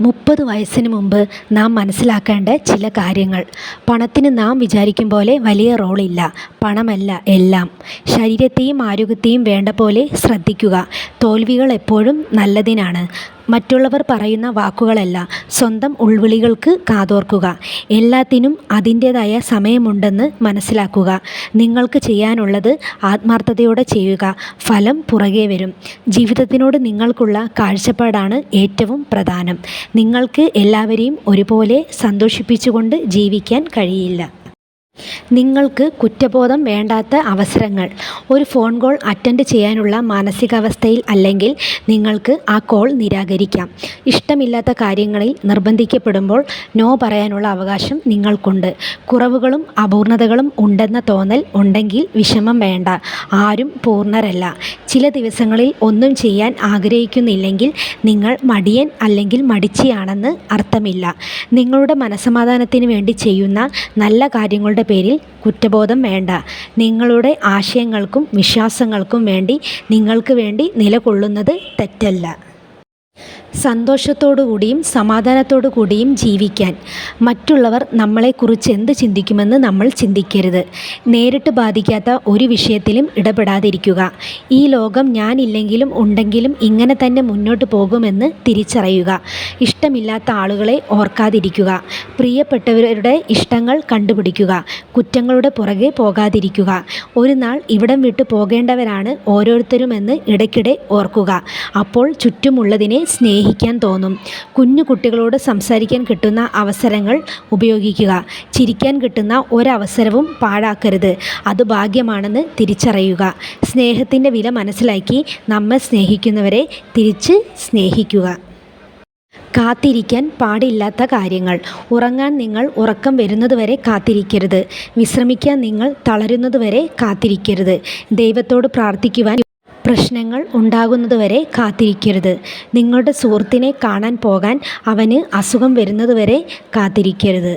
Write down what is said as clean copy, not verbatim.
30 വയസ്സിന് മുമ്പ് നാം മനസ്സിലാക്കേണ്ട ചില കാര്യങ്ങൾ. പണത്തിന് നാം വിചാരിക്കും പോലെ വലിയ റോളില്ല. പണമല്ല എല്ലാം. ശരീരത്തെയും ആരോഗ്യത്തെയും വേണ്ട പോലെ ശ്രദ്ധിക്കുക. തോൽവികൾ എപ്പോഴും നല്ലതിനാണ്. മറ്റുള്ളവർ പറയുന്ന വാക്കുകളല്ല, സ്വന്തം ഉൾവിളികൾക്ക് കാതോർക്കുക. എല്ലാത്തിനും അതിൻ്റേതായ സമയമുണ്ടെന്ന് മനസ്സിലാക്കുക. നിങ്ങൾക്ക് ചെയ്യാനുള്ളത് ആത്മാർത്ഥതയോടെ ചെയ്യുക. ഫലം പുറകെ വരും. ജീവിതത്തിനോട് നിങ്ങൾക്കുള്ള കാഴ്ചപ്പാടാണ് ഏറ്റവും പ്രധാനം. നിങ്ങൾക്ക് എല്ലാവരെയും ഒരുപോലെ സന്തോഷിപ്പിച്ചുകൊണ്ട് ജീവിക്കാൻ കഴിയില്ല. നിങ്ങൾക്ക് കുറ്റബോധം വേണ്ടാത്ത അവസരങ്ങൾ. ഒരു ഫോൺ കോൾ അറ്റൻഡ് ചെയ്യാനുള്ള മാനസികാവസ്ഥയിൽ അല്ലെങ്കിൽ നിങ്ങൾക്ക് ആ കോൾ നിരാകരിക്കാം. ഇഷ്ടമില്ലാത്ത കാര്യങ്ങളിൽ നിർബന്ധിക്കപ്പെടുമ്പോൾ നോ പറയാനുള്ള അവകാശം നിങ്ങൾക്കുണ്ട്. കുറവുകളും അപൂർണതകളും ഉണ്ടെന്ന തോന്നൽ ഉണ്ടെങ്കിൽ വിഷമം വേണ്ട. ആരും പൂർണ്ണരല്ല. ചില ദിവസങ്ങളിൽ ഒന്നും ചെയ്യാൻ ആഗ്രഹിക്കുന്നില്ലെങ്കിൽ നിങ്ങൾ മടിയൻ അല്ലെങ്കിൽ മടിച്ചിയാണെന്ന് അർത്ഥമില്ല. നിങ്ങളുടെ മനസ്സമാധാനത്തിന് വേണ്ടി ചെയ്യുന്ന നല്ല കാര്യങ്ങളുടെ പേരിൽ കുറ്റബോധം വേണ്ട. നിങ്ങളുടെ ആശയങ്ങൾക്കും വിശ്വാസങ്ങൾക്കും വേണ്ടി നിങ്ങൾക്ക് വേണ്ടി നിലകൊള്ളുന്നത് തെറ്റല്ല. സന്തോഷത്തോടുകൂടിയും സമാധാനത്തോടു കൂടിയും ജീവിക്കാൻ. മറ്റുള്ളവർ നമ്മളെക്കുറിച്ച് എന്ത് ചിന്തിക്കുമെന്ന് നമ്മൾ ചിന്തിക്കരുത്. നേരിട്ട് ബാധിക്കാത്ത ഒരു വിഷയത്തിലും ഇടപെടാതിരിക്കുക. ഈ ലോകം ഞാനില്ലെങ്കിലും ഉണ്ടെങ്കിലും ഇങ്ങനെ തന്നെ മുന്നോട്ട് പോകുമെന്ന് തിരിച്ചറിയുക. ഇഷ്ടമില്ലാത്ത ആളുകളെ ഓർക്കാതിരിക്കുക. പ്രിയപ്പെട്ടവരുടെ ഇഷ്ടങ്ങൾ കണ്ടുപിടിക്കുക. കുറ്റങ്ങളുടെ പുറകെ പോകാതിരിക്കുക. ഒരു നാൾ ഇവിടം വിട്ടു പോകേണ്ടവരാണ് ഓരോരുത്തരുമെന്ന് ഇടയ്ക്കിടെ ഓർക്കുക. അപ്പോൾ ചുറ്റുമുള്ളതിനെ സ്നേഹിക്കാൻ തോന്നും. കുഞ്ഞു കുട്ടികളോട് സംസാരിക്കാൻ കിട്ടുന്ന അവസരങ്ങൾ ഉപയോഗിക്കുക. ചിരിക്കാൻ കിട്ടുന്ന ഒരവസരവും പാഴാക്കരുത്. അത് ഭാഗ്യമാണെന്ന് തിരിച്ചറിയുക. സ്നേഹത്തിൻ്റെ വില മനസ്സിലാക്കി നമ്മെ സ്നേഹിക്കുന്നവരെ തിരിച്ച് സ്നേഹിക്കുക. കാത്തിരിക്കാൻ പാടില്ലാത്ത കാര്യങ്ങൾ. ഉറങ്ങാൻ നിങ്ങൾ ഉറക്കം വരുന്നതുവരെ കാത്തിരിക്കരുത്. വിശ്രമിക്കാൻ നിങ്ങൾ തളരുന്നതുവരെ കാത്തിരിക്കരുത്. ദൈവത്തോട് പ്രാർത്ഥിക്കുവാൻ പ്രശ്നങ്ങൾ ഉണ്ടാകുന്നതുവരെ കാത്തിരിക്കരുത്. നിങ്ങളുടെ സുഹൃത്തിനെ കാണാൻ പോകാൻ അവന് അസുഖം വരുന്നതുവരെ കാത്തിരിക്കരുത്.